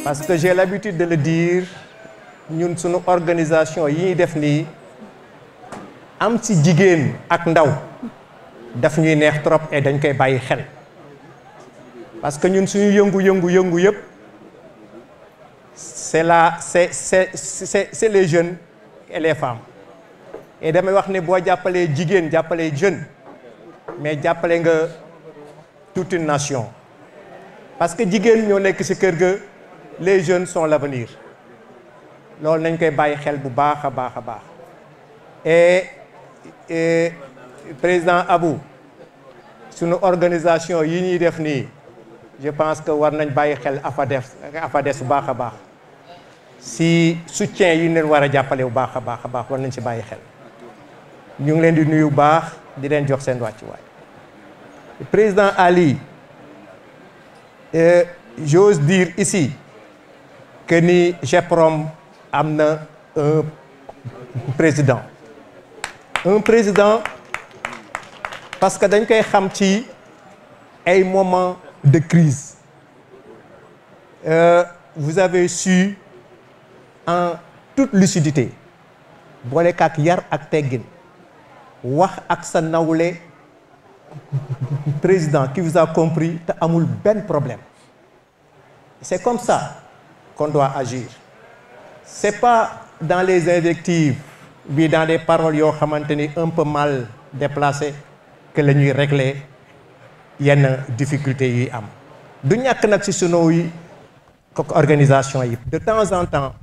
parce que j'ai l'habitude de le dire, ñun suñu organisation yi ñuy def nii am ci jigéen ak ndaw daf ñuy neex trop et dañ koy bàyyi xel parce que ñun suñu yëngu yëpp c'est les jeunes et les femmes et damay wax ne boo jàppalee jigéen jàppalee jeune mais jàppale nga toute une nation parce que jigéen ñoo nekk ci kër ga les jeunes sont l'avenir loolu nañ koy bàyyi xel bu baax a baax a baax et président Abou sunu organisation yi ñuy def nii je pense que war nañ bàyyi xel AFADES bu baax a baax si soutien yi leen war a jàppale bu baax a baax war nañ ci bàyyi xel ñu ngi leen di nuyu bu baax di leen jox seen wàccuwaay président Ali j'ose dire ici que ni GEPROM am na un président parce que dañ koy xam ci ay moments de crise vous avez su en toute lucidité boole ak yar ak teggin wax ak sa nawle président qui vous a compris te amul benn problème c'est comme ça qu'on doit agir c'est pas dans les invectives bi dans des paroles yoo xamante ni un peu mal déplacées que la ñuy régler yenn difficultés yi am du ñàkk nag ci sunu yi organisation yi de temps en temps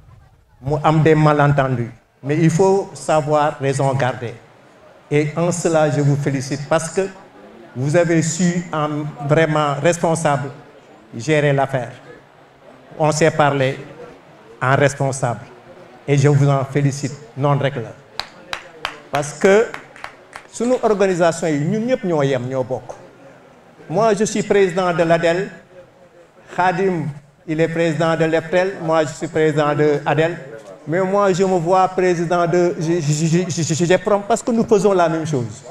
mu am des malentendus mais il faut savoir raison garder et en cela je vous félicite parce que vous avez su en vraiment responsable gérer l'affaire on s'est parlé en responsable et je vous en félicite noonu rek la parce que sunu organisation yi ñun ñëpp ñoo yem ñoo bokk moi je suis président de l'ADEL Khadim il est président de l'EPTEL moi je suis président de ADEL mais moi je me vois président de GEPROM parce que nous faisons la même chose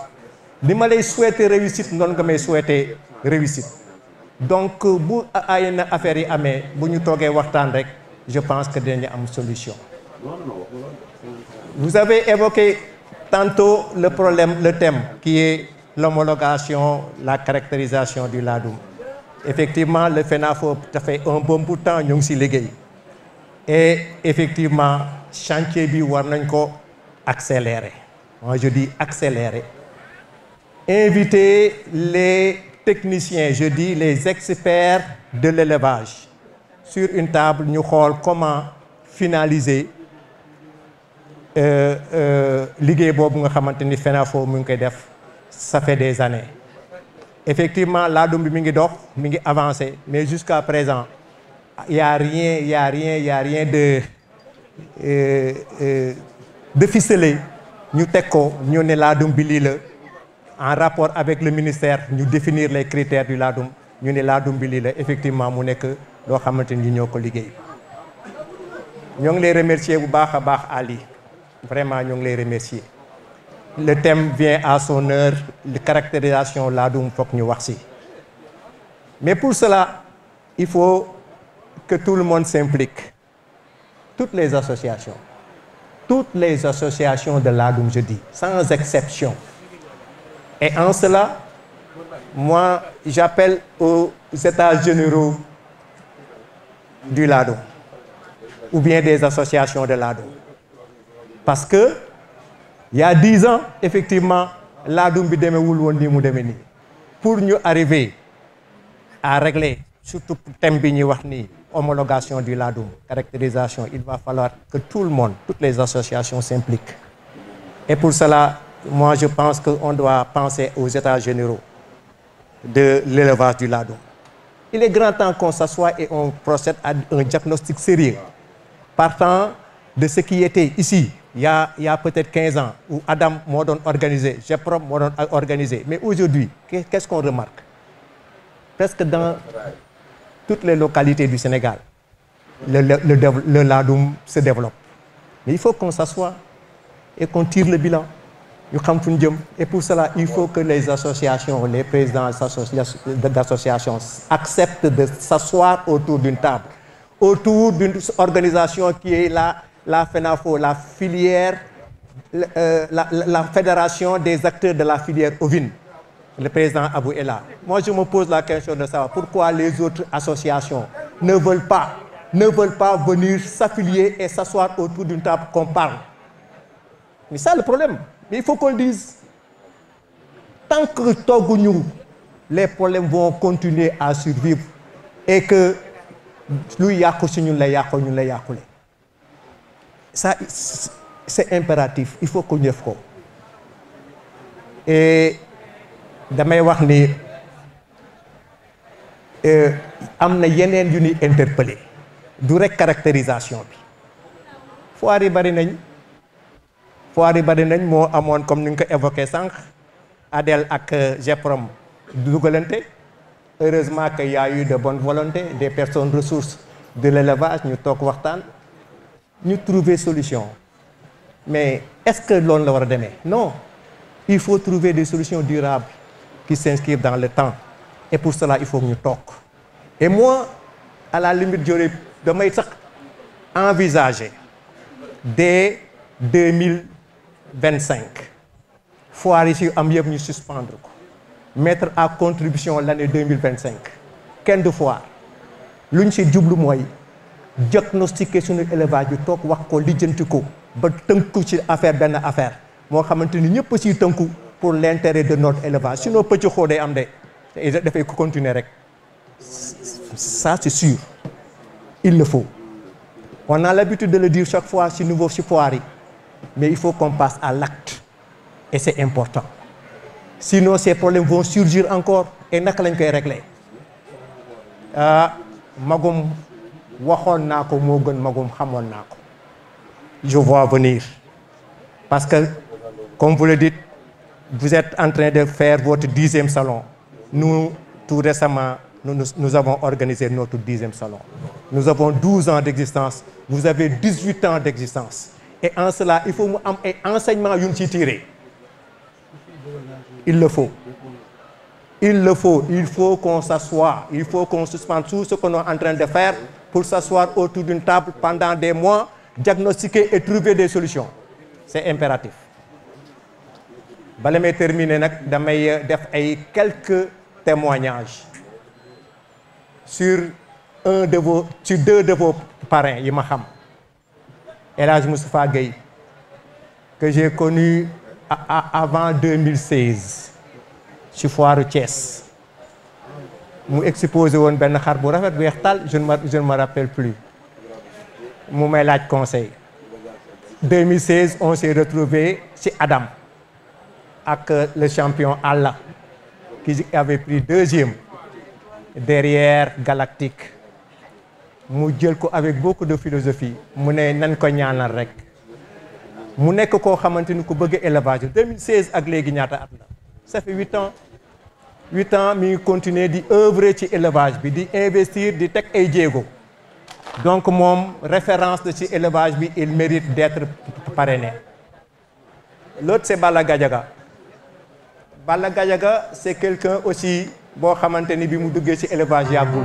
li ma lay souhaiter réussite noonu nga may souhaiter réussite donc bu ay na affaires yi amee bu ñu toogee waxtaan rek je pense que dinañu am solution. Vous avez évoqué tantôt le thème qui est l'homologation, la caractérisation du ladoum. Effectivement, le FENAFO ça fait un bon bout de temps ñu ngi ci liggéey et effectivement chantier bi war nañ ko accélérer. Moi je dis accélérer. Inviter les techniciens, je dis les experts de l'élevage sur une table ñu xool comment finaliser liggéey boobu nga xamante ni FENAFO mu ngi koy def ça fait des années effectivement laadum bi mi ngi dox mi ngi avancé mais jusqu'à présent y a rien de ficelé ñu teg ko ñu ne laadum bi lii la en rapport avec le ministère ñu définir les critères du laadum ñu ne laadum bi lii la effectivement mu nekk loo xamante ni ñoo ko liggéey ñoo ngi lay remercier bu baax a baax Ali vraiment ñoo ngi lay remercier le thème vient à son heure la caractérisation laadum foog ñu wax ci mais pour cela il faut que tout le monde s'implique toutes les associations de laadum je dis sans exception et en cela moi j'appelle aux états généraux du laadum ou bien des associations de laadum parce que il y a 10 ans effectivement laadum bi demewul woon nii mu demee nii pour ñu arriver à régler surtout thème bi ñuy wax nii homologation du laadum caractérisation il va falloir que tout le monde toutes les associations s'impliquent et pour cela moi je pense que on doit penser aux états généraux de l'élevage du laadum il est grand temps qu'on s'assoie et on procède à un diagnostic sérieux partant de ce qui était ici il y a peut-être 15 ans où Adam moo doon organisé GEPROM moo doon organisé mais aujourd'hui qu'est-ce qu'on remarque presque dans toutes les localités du Sénégal le laadum se développe mais il faut qu'on s'assoie et qu'on tire le bilan ñu xam fu ñu jëm et pour cela il faut que les associations les présidents d'associations acceptent de s'asseoir autour d'une table autour d'une organisation qui est la FENAFO, la filière, la fédération des acteurs de la filière ovine. Le président Abou est là. Moi, je me pose la question de savoir pourquoi les autres associations ne veulent pas venir s'affilier et s'asseoir autour d'une table qu'on parle. Mais ça, le problème. Mais il faut qu'on le dise. Tant que Togouniou, les problèmes vont continuer à survivre et que lui ça, c'est impératif. Il faut qu'on y fasse. Et damay wax ni am na yeneen yu ñuy interpellé du rek caractérisation bi foire yi bari nañ moo amoon comme ni nga ko évoqué sànq Adel ak Jeprom dugalante heureusement qu'il y a eu de bonne volonté des personnes ressources de l'élevage ñu toog waxtaan ñu trouver solution mais est-ce que loolu la war a demee? Non, il faut trouver des solutions durables qui s'inscrivent dans le temps. Et pour cela, il faut que nous toquons. Et moi, à la limite, j'aurais envisagé dès 2025, foire ici, nous suspendre, mettre à contribution l'année 2025. Quel de foire? L'une c'est double moyen. Diagnostiquer sur l'élevage, du toc, wax ko, lijjanti ko, ba tënku ci affaire benn affaire. Moo xamanteni ñëpp ci tënku pour l'intérêt de notre élevage. Sinon, petit xoo day am de dafay continuer rek. Ça, c'est sûr. Il le faut. On a l'habitude de le dire chaque fois si nouveau si foire. Mais il faut qu'on passe à l'acte. Et c'est important. Sinon, ces problèmes vont surgir encore. Et naka lañ koy régler. Magum waxoon naa ko moo gën magum xamoon naa ko. Je vois venir. Parce que, comme vous le dites, vous êtes en train de faire votre 10e salon. Nous, tout récemment, nous avons organisé notre 10e salon. Nous avons 12 ans d'existence. Vous avez 18 ans d'existence. Et en cela, il faut un enseignement tiré. Il le faut. Il le faut. Il faut qu'on s'assoie. Il faut qu'on suspende tout ce qu'on est en train de faire pour s'asseoir autour d'une table pendant des mois, diagnostiquer et trouver des solutions. C'est impératif. Je vais terminer avec quelques témoignages sur deux de vos parrains, Elhadji Moustapha Gueye, que j'ai connu avant 2016, chez Foire Thiès. Je m'ai exposé à un xar bu rafet bu je ne me rappelle plus. Je m'ai laaj conseil. 2016, on s'est retrouvé chez Adam, avec le champion Allah, qui avait pris 2e derrière Galactique. Je l'ai avec beaucoup de philosophie. Je l'ai ko ñaanal rek. Je l'ai ko xamanteni ko bëgg élevage. 2016 ak légui ñaata at la. Ça fait 8 ans. 8 ans, je continue d'œuvrer ci élevage, d'investir, de tek ay djégo. Donc, mon référence de cet élevage, il mérite d'être parrainé. L'autre, c'est Balla Gadiaga. Balla Gadiaga, c'est quelqu'un aussi, bon, xamanteni bi mu duggé ci élevage yagul.